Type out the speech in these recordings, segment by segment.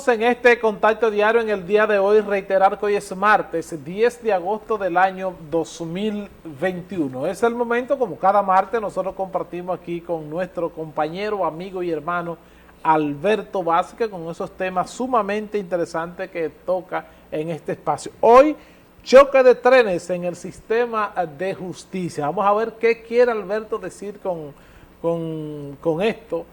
Continuamos en este contacto diario en el día de hoy. Reiterar que hoy es martes, 10 de agosto del año 2021. Es el momento, como cada martes, nosotros compartimos aquí con nuestro compañero, amigo y hermano Alberto Vázquez con esos temas sumamente interesantes que toca en este espacio. Hoy, choque de trenes en el sistema de justicia. Vamos a ver qué quiere Alberto decir con esto.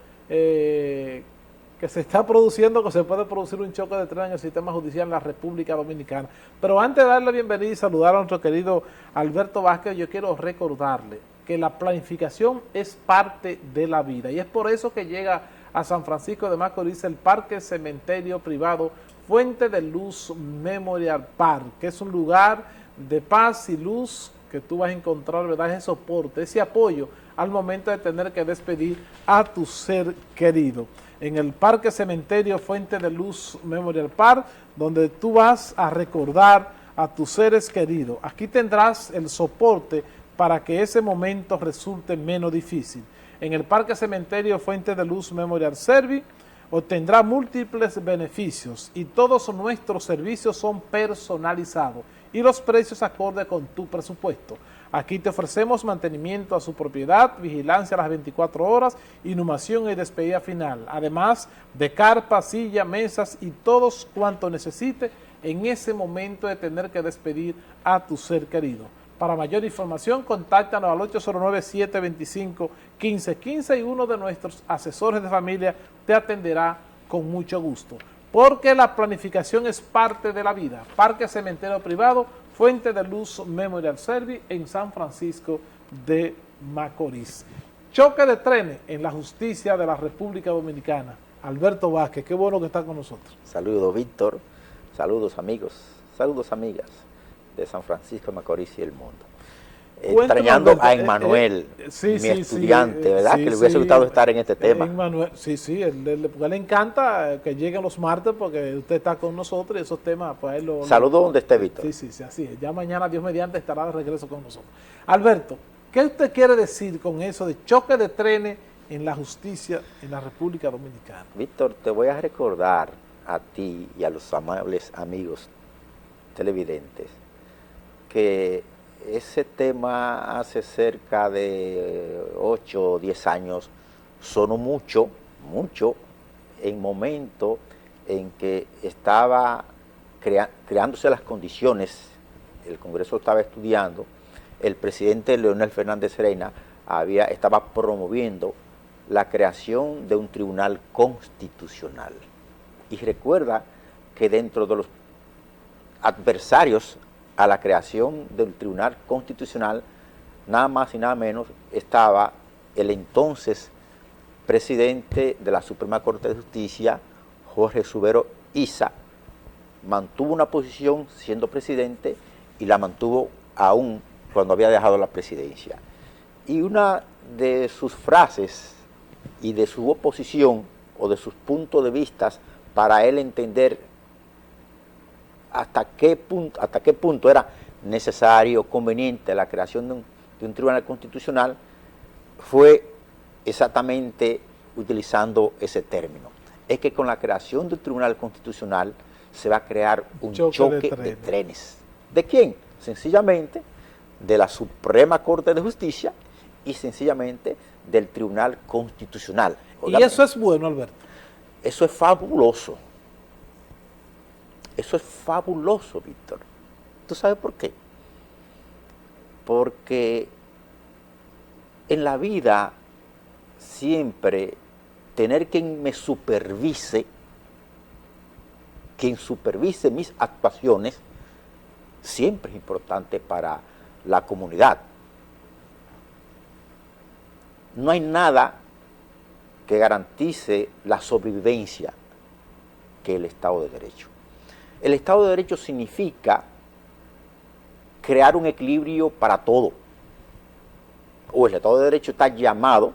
Que se está produciendo, que se puede producir un choque de tren en el sistema judicial en la República Dominicana. Pero antes de darle la bienvenida y saludar a nuestro querido Alberto Vázquez, yo quiero recordarle que la planificación es parte de la vida y es por eso que llega a San Francisco de Macorís el Parque Cementerio Privado Fuente de Luz Memorial Park, que es un lugar de paz y luz que tú vas a encontrar, ¿verdad?, ese soporte, ese apoyo al momento de tener que despedir a tu ser querido. En el Parque Cementerio Fuente de Luz Memorial Park, donde tú vas a recordar a tus seres queridos. Aquí tendrás el soporte para que ese momento resulte menos difícil. En el Parque Cementerio Fuente de Luz Memorial Service obtendrá múltiples beneficios y todos nuestros servicios son personalizados y los precios acorde con tu presupuesto. Aquí te ofrecemos mantenimiento a su propiedad, vigilancia a las 24 horas, inhumación y despedida final, además de carpa, silla, mesas y todos cuanto necesite en ese momento de tener que despedir a tu ser querido. Para mayor información, contáctanos al 809-725-1515 y uno de nuestros asesores de familia te atenderá con mucho gusto. Porque la planificación es parte de la vida. Parque Cementerio Privado, Fuente de Luz Memorial Service en San Francisco de Macorís. Choque de trenes en la justicia de la República Dominicana. Alberto Vázquez, qué bueno que está con nosotros. Saludos, Víctor. Saludos, amigos. Saludos, amigas de San Francisco de Macorís y el mundo. Extrañando a Emmanuel, mi estudiante, ¿verdad? Que le hubiese gustado estar en este tema. Emmanuel, porque le encanta que lleguen los martes porque usted está con nosotros y esos temas, pues él Saludos donde esté, Víctor. Sí, así es. Ya mañana, Dios mediante, estará de regreso con nosotros. Alberto, ¿qué usted quiere decir con eso de choque de trenes en la justicia en la República Dominicana? Víctor, te voy a recordar a ti y a los amables amigos televidentes que ese tema hace cerca de 8 o 10 años sonó mucho en momento en que estaba creándose las condiciones, el Congreso estaba estudiando, el presidente Leonel Fernández Reina estaba promoviendo la creación de un tribunal constitucional. Y recuerda que dentro de los adversarios a la creación del Tribunal Constitucional, nada más y nada menos, estaba el entonces presidente de la Suprema Corte de Justicia, Jorge Subero Isa. Mantuvo una posición siendo presidente y la mantuvo aún cuando había dejado la presidencia. Y una de sus frases y de su oposición o de sus puntos de vista para él entender hasta qué punto era necesario, conveniente la creación de un tribunal constitucional, fue exactamente utilizando ese término. Es que con la creación del tribunal constitucional se va a crear un choque de trenes. ¿De quién? Sencillamente de la Suprema Corte de Justicia y sencillamente del Tribunal Constitucional. ¿Y eso es bueno, Alberto? Eso es fabuloso. Eso es fabuloso, Víctor. ¿Tú sabes por qué? Porque en la vida siempre tener quien me supervise, quien supervise mis actuaciones, siempre es importante para la comunidad. No hay nada que garantice la sobrevivencia que el Estado de Derecho. El Estado de Derecho significa crear un equilibrio para todo. O el Estado de Derecho está llamado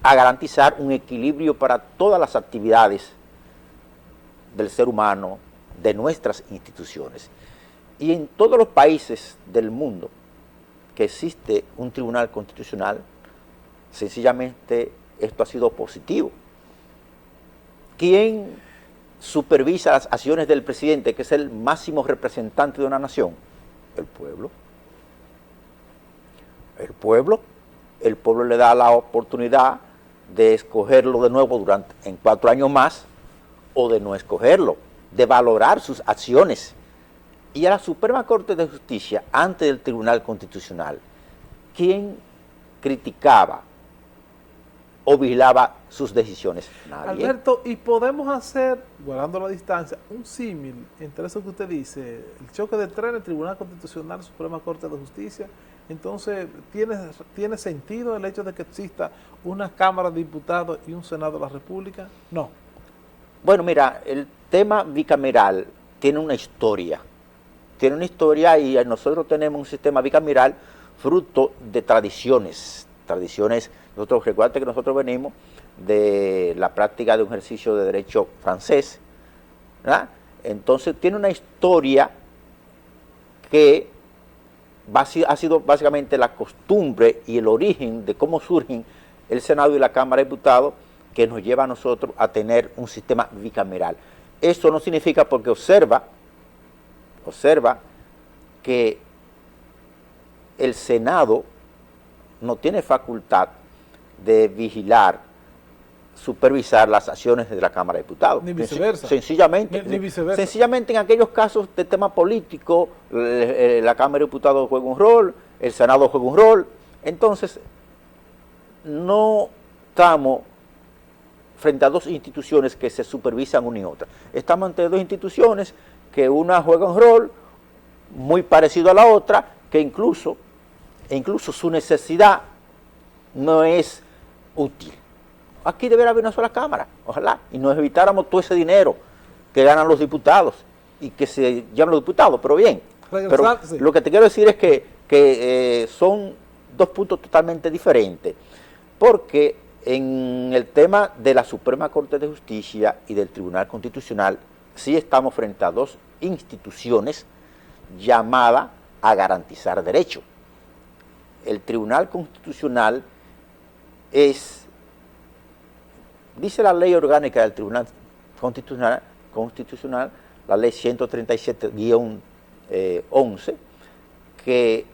a garantizar un equilibrio para todas las actividades del ser humano, de nuestras instituciones. Y en todos los países del mundo que existe un tribunal constitucional, sencillamente esto ha sido positivo. ¿Quién supervisa las acciones del presidente, que es el máximo representante de una nación? El pueblo. El pueblo le da la oportunidad de escogerlo de nuevo en 4 años más, o de no escogerlo, de valorar sus acciones. Y a la Suprema Corte de Justicia, ante el Tribunal Constitucional, ¿quién criticaba o vigilaba sus decisiones? Nadie. Alberto, y podemos hacer, guardando la distancia, un símil entre eso que usted dice, el choque de trenes, Tribunal Constitucional, Suprema Corte de Justicia. Entonces, ¿tiene sentido el hecho de que exista una Cámara de Diputados y un Senado de la República? No. Bueno, mira, el tema bicameral tiene una historia. Y nosotros tenemos un sistema bicameral fruto de tradiciones. Recuerda que nosotros venimos de la práctica de un ejercicio de derecho francés, ¿verdad? Entonces tiene una historia que ha sido básicamente la costumbre y el origen de cómo surgen el Senado y la Cámara de Diputados, que nos lleva a nosotros a tener un sistema bicameral. Esto no significa, porque observa que el Senado no tiene facultad de vigilar, supervisar las acciones de la Cámara de Diputados. Ni viceversa. Sencillamente en aquellos casos de tema político, la Cámara de Diputados juega un rol, el Senado juega un rol. Entonces, no estamos frente a dos instituciones que se supervisan una y otra. Estamos ante dos instituciones que una juega un rol muy parecido a la otra, que incluso su necesidad no es útil. Aquí debería haber una sola Cámara, ojalá, y nos evitáramos todo ese dinero que ganan los diputados y que se llaman los diputados, pero bien. Pero lo que te quiero decir es que son dos puntos totalmente diferentes, porque en el tema de la Suprema Corte de Justicia y del Tribunal Constitucional sí estamos frente a dos instituciones llamadas a garantizar derechos. El Tribunal Constitucional dice la ley orgánica del Tribunal Constitucional, la ley 137-11, que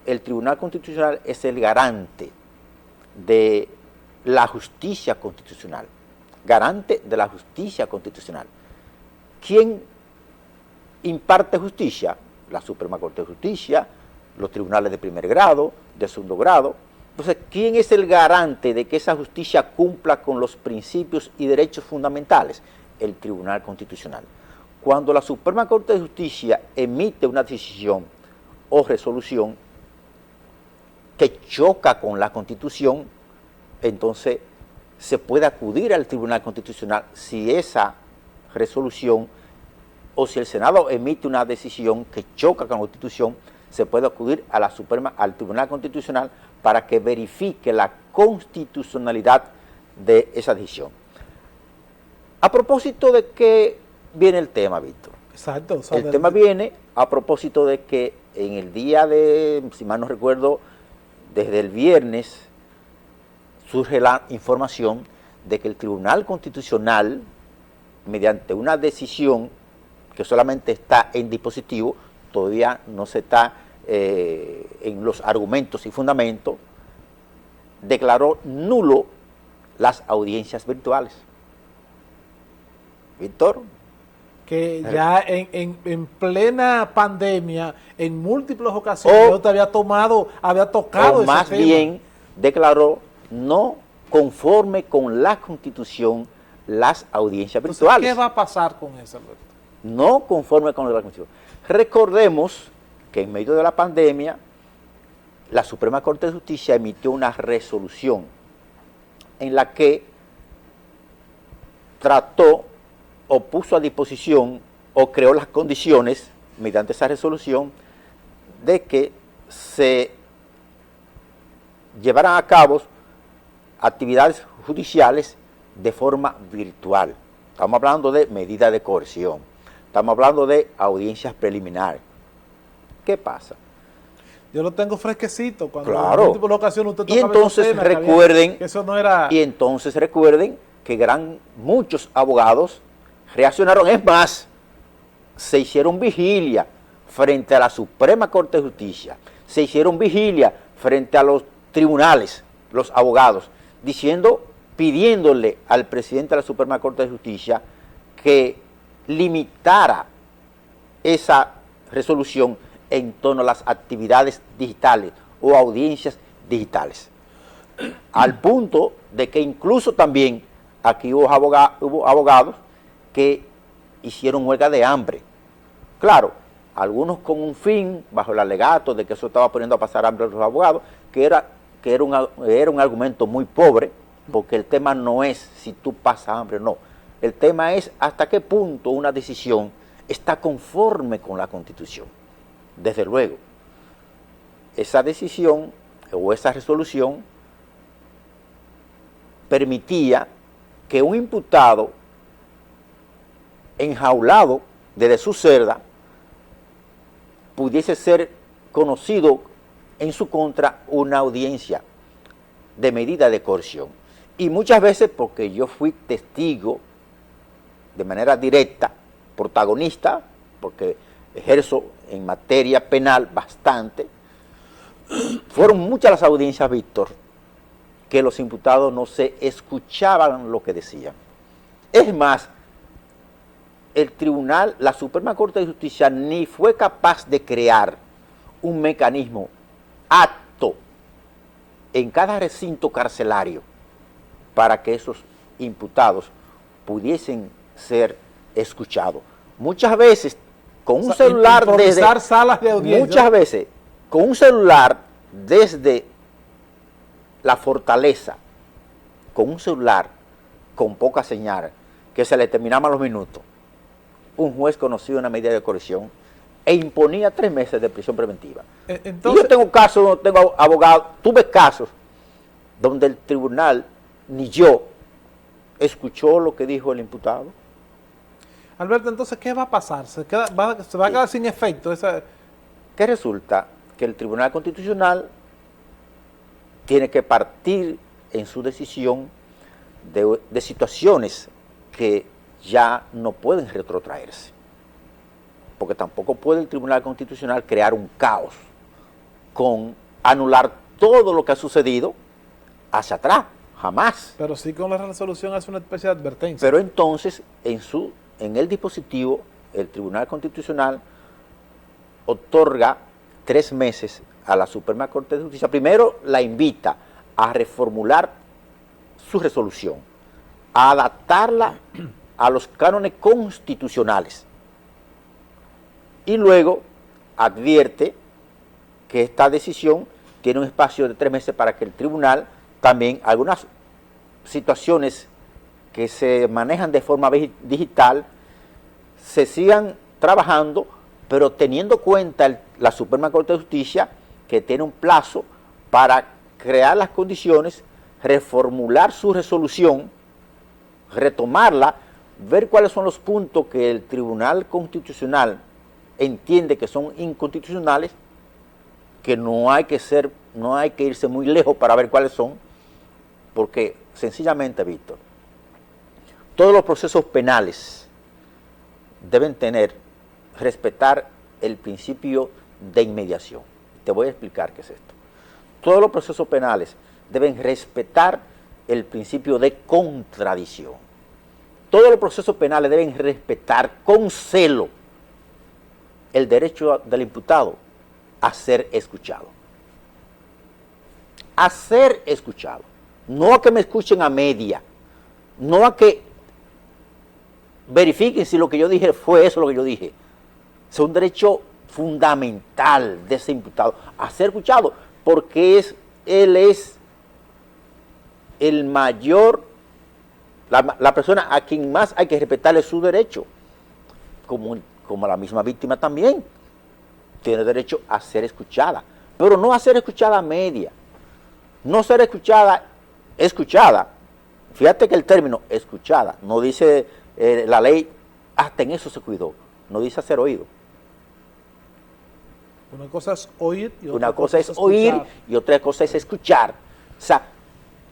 el Tribunal Constitucional es el garante de la justicia constitucional. Garante de la justicia constitucional. ¿Quién imparte justicia? La Suprema Corte de Justicia, los tribunales de primer grado, de segundo grado. Entonces, ¿quién es el garante de que esa justicia cumpla con los principios y derechos fundamentales? El Tribunal Constitucional. Cuando la Suprema Corte de Justicia emite una decisión o resolución que choca con la Constitución, entonces se puede acudir al Tribunal Constitucional si esa resolución, o si el Senado emite una decisión que choca con la Constitución, se puede acudir a al Tribunal Constitucional para que verifique la constitucionalidad de esa decisión. A propósito de qué viene el tema, Víctor. Exacto. El tema viene a propósito de que en el día de, si mal no recuerdo, desde el viernes, surge la información de que el Tribunal Constitucional, mediante una decisión que solamente está en dispositivo, todavía no se está en los argumentos y fundamentos, declaró nulo las audiencias virtuales. Víctor. Que ya en plena pandemia, en múltiples ocasiones, yo te había tocado ese más tema. Bien declaró no conforme con la Constitución las audiencias virtuales. ¿Qué va a pasar con eso, Alberto? No conforme con la Constitución. Recordemos que en medio de la pandemia, la Suprema Corte de Justicia emitió una resolución en la que trató o puso a disposición o creó las condiciones, mediante esa resolución, de que se llevaran a cabo actividades judiciales de forma virtual. Estamos hablando de medidas de coerción, estamos hablando de audiencias preliminares. ¿Qué pasa? Yo lo tengo fresquecito. Cuando claro. En múltiples ocasiones usted y entonces recuerden que eso no era... Y entonces recuerden que muchos abogados reaccionaron. Es más, se hicieron vigilia frente a la Suprema Corte de Justicia, se hicieron vigilia frente a los tribunales, los abogados, pidiéndole al presidente de la Suprema Corte de Justicia que limitara esa resolución en torno a las actividades digitales o audiencias digitales. Al punto de que incluso también aquí hubo abogados que hicieron huelga de hambre. Claro, algunos con un fin, bajo el alegato de que eso estaba poniendo a pasar hambre a los abogados, que era un argumento muy pobre, porque el tema no es si tú pasas hambre o no. El tema es hasta qué punto una decisión está conforme con la Constitución. Desde luego, esa decisión o esa resolución permitía que un imputado enjaulado desde su celda pudiese ser conocido en su contra una audiencia de medida de coerción. Y muchas veces, porque yo fui testigo de manera directa, protagonista, porque ejerzo en materia penal bastante, fueron muchas las audiencias, Víctor, que los imputados no se escuchaban lo que decían. Es más, el tribunal, la Suprema Corte de Justicia, ni fue capaz de crear un mecanismo apto en cada recinto carcelario para que esos imputados pudiesen ser escuchados. Muchas veces, con un celular desde salas de audiencia. Muchas veces, con un celular desde la fortaleza, con un celular con poca señal, que se le terminaban los minutos, un juez conocido una medida de coerción e imponía 3 meses de prisión preventiva. Entonces, y yo tengo casos, tengo abogados, tuve casos donde el tribunal ni yo escuchó lo que dijo el imputado. Alberto, entonces, ¿qué va a pasar? ¿Se va a quedar sin efecto? Que resulta que el Tribunal Constitucional tiene que partir en su decisión de situaciones que ya no pueden retrotraerse. Porque tampoco puede el Tribunal Constitucional crear un caos con anular todo lo que ha sucedido hacia atrás, jamás. Pero sí, con la resolución hace una especie de advertencia. Pero entonces, en el dispositivo, el Tribunal Constitucional otorga 3 meses a la Suprema Corte de Justicia. Primero la invita a reformular su resolución, a adaptarla a los cánones constitucionales. Y luego advierte que esta decisión tiene un espacio de 3 meses para que el tribunal también, algunas situaciones que se manejan de forma digital, se sigan trabajando, pero teniendo cuenta la Suprema Corte de Justicia que tiene un plazo para crear las condiciones, reformular su resolución, retomarla, ver cuáles son los puntos que el Tribunal Constitucional entiende que son inconstitucionales, que no hay que irse muy lejos para ver cuáles son, porque sencillamente, Víctor, todos los procesos penales deben respetar el principio de inmediación. Te voy a explicar qué es esto. Todos los procesos penales deben respetar el principio de contradicción. Todos los procesos penales deben respetar con celo el derecho del imputado a ser escuchado. A ser escuchado. No a que me escuchen a media. No a que verifiquen si lo que yo dije fue eso lo que yo dije. Es un derecho fundamental de ese imputado a ser escuchado, porque él es el mayor, la persona a quien más hay que respetarle su derecho, como la misma víctima también tiene derecho a ser escuchada, pero no a ser escuchada a media, no ser escuchada. Fíjate que el término escuchada no dice la ley, hasta en eso se cuidó, no dice hacer oído. Una cosa es oír y otra cosa es oír y otra cosa es escuchar. O sea,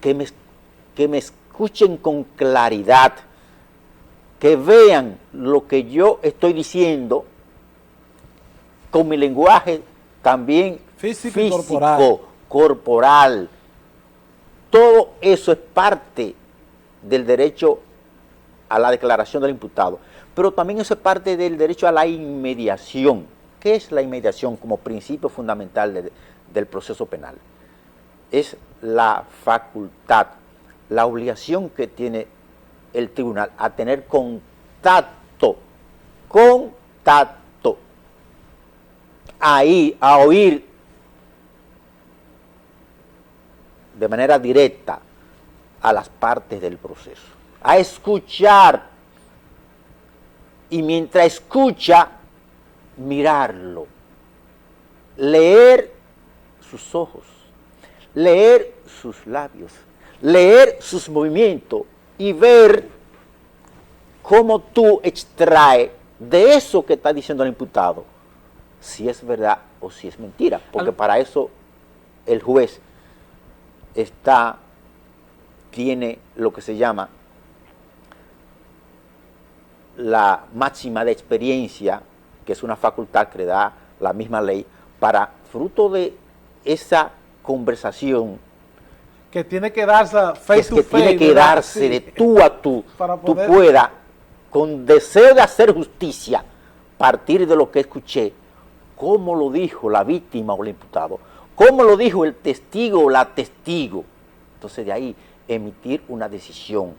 que me escuchen con claridad, que vean lo que yo estoy diciendo con mi lenguaje también físico y corporal. corporal. Todo eso es parte del derecho a la declaración del imputado, pero también eso es parte del derecho a la inmediación. ¿Qué es la inmediación como principio fundamental del proceso penal? Es la facultad, la obligación que tiene el tribunal a tener contacto, a oír de manera directa a las partes del proceso, a escuchar, y mientras escucha, mirarlo, leer sus ojos, leer sus labios, leer sus movimientos y ver cómo tú extraes de eso que está diciendo el imputado si es verdad o si es mentira, porque para eso el juez tiene lo que se llama la máxima de experiencia, que es una facultad que le da la misma ley, para fruto de esa conversación que tiene que darse face to face, tiene que darse de tú a tú, para tú poder... puedas, con deseo de hacer justicia, partir de lo que escuché, cómo lo dijo la víctima o el imputado, cómo lo dijo el testigo o la testigo. Entonces de ahí emitir una decisión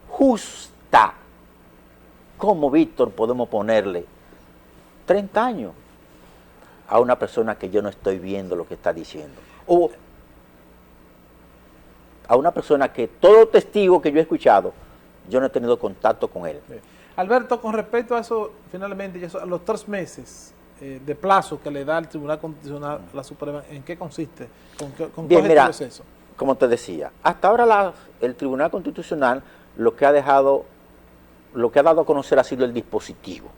justa. ¿Cómo, Víctor, podemos ponerle 30 años a una persona que yo no estoy viendo lo que está diciendo? O a una persona que todo testigo que yo he escuchado, yo no he tenido contacto con él. Alberto, con respecto a eso, finalmente, a los 3 meses de plazo que le da el Tribunal Constitucional a la Suprema, ¿en qué consiste? ¿Con Bien, qué mira, es eso? Como te decía, hasta ahora el Tribunal Constitucional lo que ha dado a conocer ha sido el dispositivo.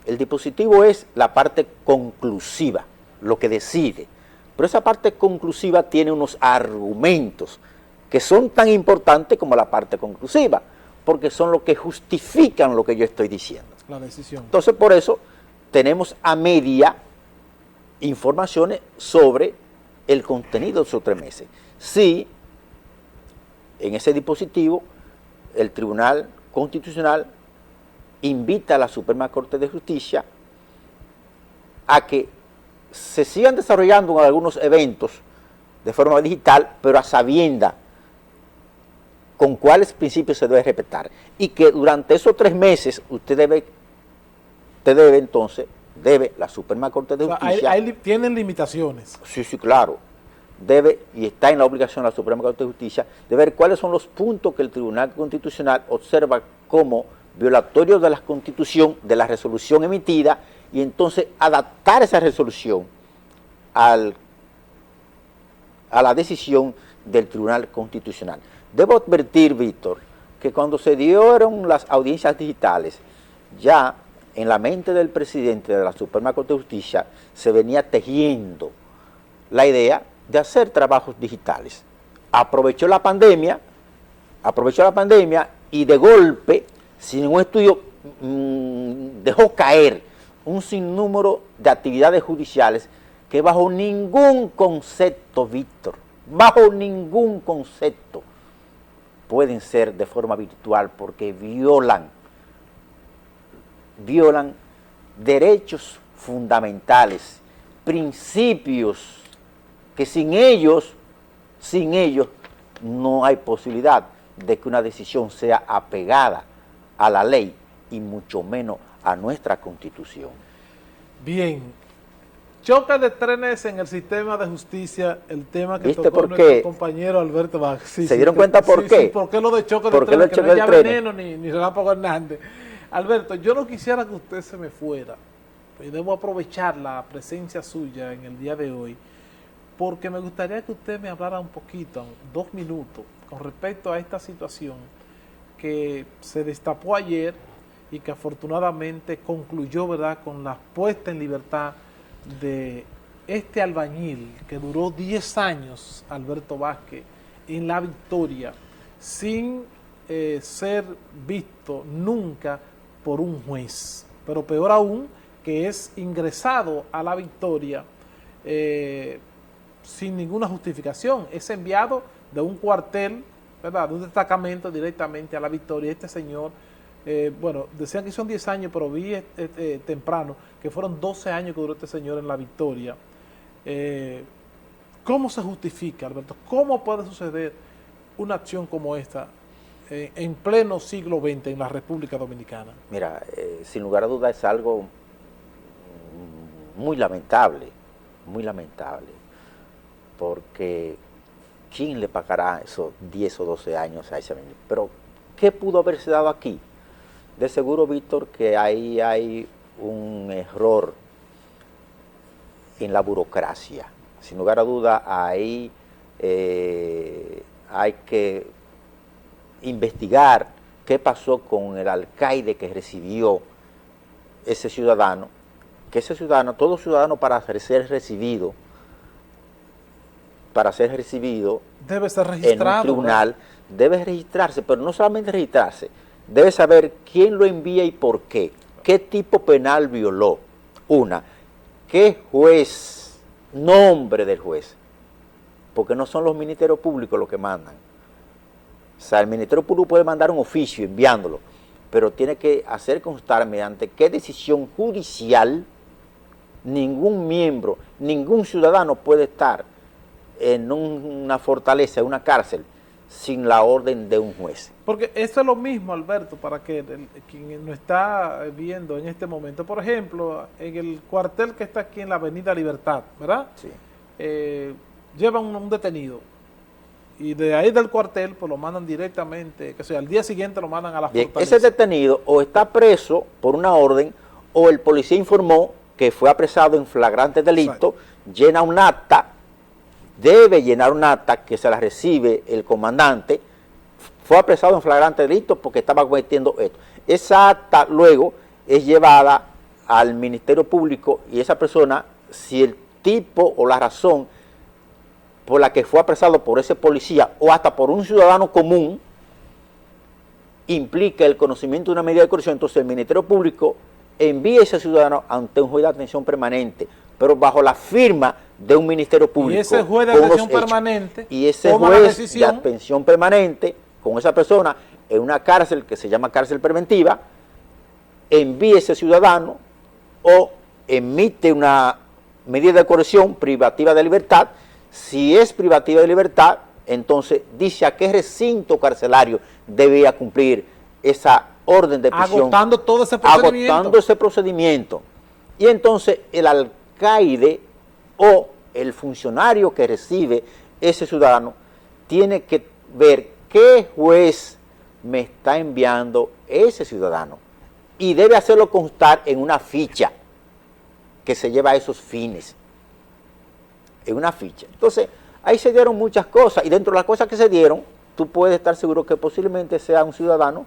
El dispositivo es la parte conclusiva, lo que decide. Pero esa parte conclusiva tiene unos argumentos que son tan importantes como la parte conclusiva, porque son los que justifican lo que yo estoy diciendo. La decisión. Entonces, por eso, tenemos a media informaciones sobre el contenido de esos 3 meses. Sí, en ese dispositivo, el Tribunal Constitucional invita a la Suprema Corte de Justicia a que se sigan desarrollando algunos eventos de forma digital, pero a sabienda con cuáles principios se debe respetar, y que durante esos 3 meses debe la Suprema Corte de Justicia... tienen limitaciones. Sí, claro. Debe, y está en la obligación de la Suprema Corte de Justicia, de ver cuáles son los puntos que el Tribunal Constitucional observa como violatorios de la Constitución, de la resolución emitida, y entonces adaptar esa resolución a la decisión del Tribunal Constitucional. Debo advertir, Víctor, que cuando se dieron las audiencias digitales, ya en la mente del presidente de la Suprema Corte de Justicia se venía tejiendo la idea de hacer trabajos digitales. Aprovechó la pandemia y de golpe, sin un estudio, dejó caer un sinnúmero de actividades judiciales que bajo ningún concepto, Víctor, bajo ningún concepto pueden ser de forma virtual, porque violan derechos fundamentales, principios que sin ellos no hay posibilidad de que una decisión sea apegada a la ley y mucho menos a nuestra Constitución. Bien, choque de trenes en el sistema de justicia, el tema que ¿Viste tocó por nuestro qué? compañero Alberto Vázquez. ¿Se dieron cuenta por qué? Sí, ¿por qué lo de choque de ¿Por qué trenes? lo Que choque no de es trenes? Veneno ni Relámpago Hernández. Alberto, yo no quisiera que usted se me fuera, y debo aprovechar la presencia suya en el día de hoy, porque me gustaría que usted me hablara un poquito, 2 minutos, con respecto a esta situación que se destapó ayer y que afortunadamente concluyó, ¿verdad?, con la puesta en libertad de este albañil que duró 10 años, Alberto Vázquez, en La Victoria, sin ser visto nunca por un juez, pero peor aún que es ingresado a La Victoria sin ninguna justificación, es enviado de un cuartel, ¿verdad?, de un destacamento directamente a La Victoria. Este señor, bueno, decían que son 10 años, pero vi temprano que fueron 12 años que duró este señor en La Victoria. ¿Cómo se justifica, Alberto? ¿Cómo puede suceder una acción como esta en pleno siglo XX en la República Dominicana? Mira, sin lugar a dudas es algo muy lamentable, porque ¿quién le pagará esos 10 o 12 años a ese niño? Pero, ¿qué pudo haberse dado aquí? De seguro, Víctor, que ahí hay un error en la burocracia. Sin lugar a duda, ahí hay que investigar qué pasó con el alcaide que recibió ese ciudadano, que ese ciudadano, todo ciudadano para ser recibido debe ser registrado en un tribunal, debe registrarse, pero no solamente registrarse, debe saber quién lo envía y por qué tipo penal violó, qué juez, nombre del juez, porque no son los ministerios públicos los que mandan. O sea, el Ministerio Público puede mandar un oficio enviándolo, pero tiene que hacer constar mediante qué decisión judicial ningún miembro, ningún ciudadano puede estar en una fortaleza, en una cárcel, sin la orden de un juez. Porque eso es lo mismo, Alberto, para que quien nos está viendo en este momento. Por ejemplo, en el cuartel que está aquí en la Avenida Libertad, ¿verdad? Sí. Llevan un detenido y de ahí del cuartel pues lo mandan directamente, que sea, al día siguiente lo mandan a la fortaleza. Ese detenido o está preso por una orden o el policía informó que fue apresado en flagrante delito, llena un acta, debe llenar un acta que se la recibe el comandante, fue apresado en flagrante delito porque estaba cometiendo esto. Esa acta luego es llevada al Ministerio Público y esa persona, si el tipo o la razón por la que fue apresado por ese policía o hasta por un ciudadano común implica el conocimiento de una medida de coerción, entonces el Ministerio Público envía a ese ciudadano ante un juez de atención permanente, pero bajo la firma de un Ministerio Público. Y ese juez de atención permanente y ese juez de atención permanente con esa persona en una cárcel que se llama cárcel preventiva, envía a ese ciudadano o emite una medida de coerción privativa de libertad. Si es privativa de libertad, entonces dice a qué recinto carcelario debía cumplir esa orden de prisión. Agotando todo ese procedimiento. Agotando ese procedimiento. Y entonces el alcaide o el funcionario que recibe ese ciudadano tiene que ver qué juez me está enviando ese ciudadano. Y debe hacerlo constar en una ficha que se lleva a esos fines. En una ficha. Entonces, ahí se dieron muchas cosas, y dentro de las cosas que se dieron, tú puedes estar seguro que posiblemente sea un ciudadano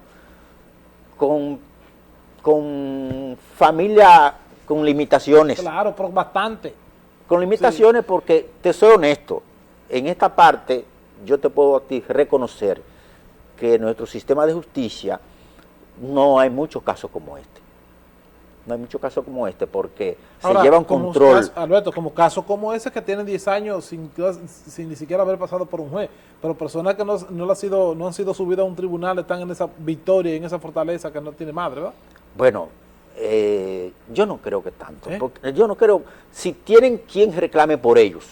con familia con limitaciones. Claro, pero bastante. Con limitaciones, sí. Porque te soy honesto, en esta parte yo te puedo a ti reconocer que en nuestro sistema de justicia no hay muchos casos como este. No hay muchos casos como este porque ahora, se lleva un control. Alberto, como casos como ese que tienen 10 años sin ni siquiera haber pasado por un juez, pero personas que no han sido subidas a un tribunal están en esa Victoria, en esa fortaleza que no tiene madre, ¿verdad? Bueno, yo no creo que tanto. Porque yo no creo, si tienen quien reclame por ellos.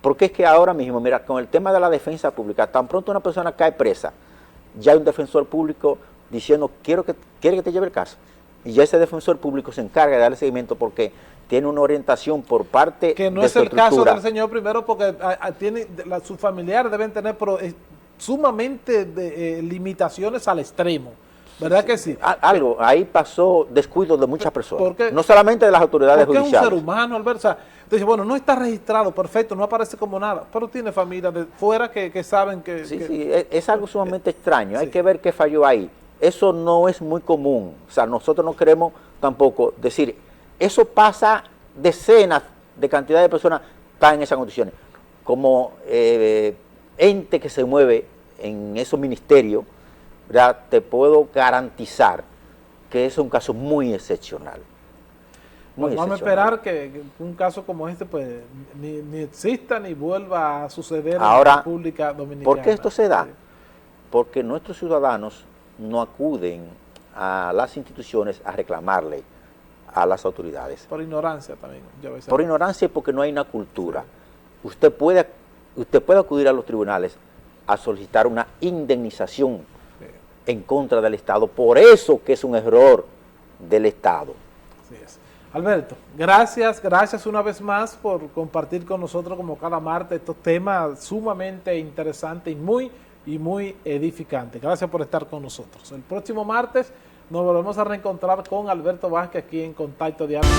Porque es que ahora mismo, mira, con el tema de la defensa pública, tan pronto una persona cae presa, ya hay un defensor público diciendo, quiere que te lleve el caso. Y ya ese defensor público se encarga de darle seguimiento porque tiene una orientación por parte que no es el caso del señor primero porque sus familiares deben tener sumamente limitaciones al extremo, ¿verdad que sí? Ahí pasó descuido de muchas personas, no solamente de las autoridades judiciales. Porque es un ser humano, Alberto. O sea, entonces, bueno, no está registrado, perfecto, no aparece como nada, pero tiene familia de fuera que saben que... Sí, es algo sumamente extraño, hay que ver qué falló ahí. Eso no es muy común, o sea, nosotros no queremos tampoco decir, eso pasa decenas de cantidad de personas están en esas condiciones. Como ente que se mueve en esos ministerios, ya te puedo garantizar que es un caso muy excepcional. Pues vamos a esperar que un caso como este pues ni exista ni vuelva a suceder ahora, en la República Dominicana. ¿Por qué esto se da? Porque nuestros ciudadanos no acuden a las instituciones a reclamarle a las autoridades. Por ignorancia también. Por ignorancia y porque no hay una cultura. Sí. Usted puede acudir a los tribunales a solicitar una indemnización en contra del Estado. Por eso que es un error del Estado. Así es. Alberto, gracias una vez más por compartir con nosotros como cada martes estos temas sumamente interesantes y muy edificantes. Gracias por estar con nosotros. El próximo martes nos volvemos a reencontrar con Alberto Vázquez aquí en Contacto Diario.